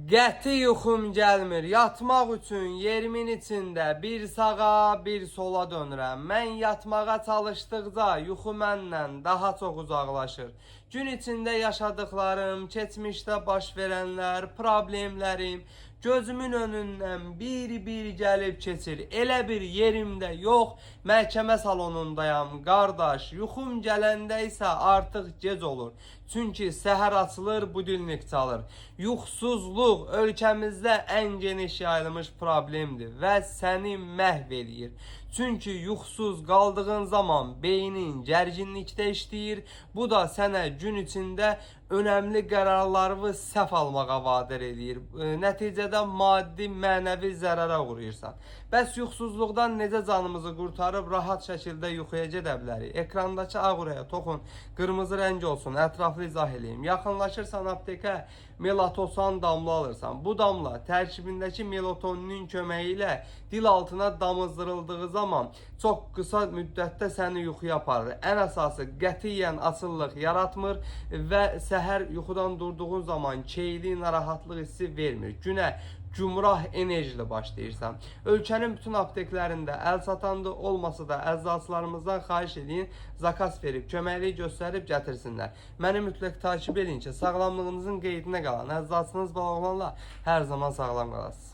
Qəti yuxum gəlmir, yatmaq üçün yerimin içində bir sağa, bir sola dönürəm. Mən yatmağa çalışdıqca yuxu məndən daha çox uzaqlaşır. Gün içində yaşadıklarım, keçmişdə baş verənlər, problemlərim gözümün önündən bir-bir gəlib keçir. Elə bir yerimdə yox, məhkəmə salonundayam, qardaş. Yuxum gələndə isə artıq gec olur. Çünki səhər açılır, budilnik çalır. Yuxusuzluq ölkəmizdə ən geniş yayılmış problemdir və səni məhv eləyir. Çünki yuxusuz qaldığın zaman beynin gərginlikdə işləyir. Bu da sənə gün içində önəmli qərarları səhv almağa vadar eləyir. Nəticədə maddi, mənəvi zərərə uğrayırsan. Bəs yuxusuzluqdan necə canımızı qurtarıb rahat şəkildə yuxuya gedə bilərik? Ekrandakı ağ uraya toxun, qırmızı rəng olsun, ətraflı izah eləyim. Yaxınlaşırsan aptekə, melatosan damla alırsan. Bu damla tərkibindəki melatoninin köməyi ilə dil altına damızdırıldığı zaman çox qısa müddətdə səni yuxuya aparır. Ən əsası qətiyyən asıllıq yaratmır və səhər yuxudan durduğun zaman keyli, narahatlıq hissi vermir. Günə cümrah enerjili başlayırsan. Ölkənin bütün apteklərində əl satanda olmasa da əczaçılarımızdan xahiş edin, zakas verib, köməklik göstərib gətirsinlər. Məni mütləq takip edin ki, sağlamlığınızın qeydinə qalan əczaçınız Balaoğlanla hər zaman sağlam qalasınız.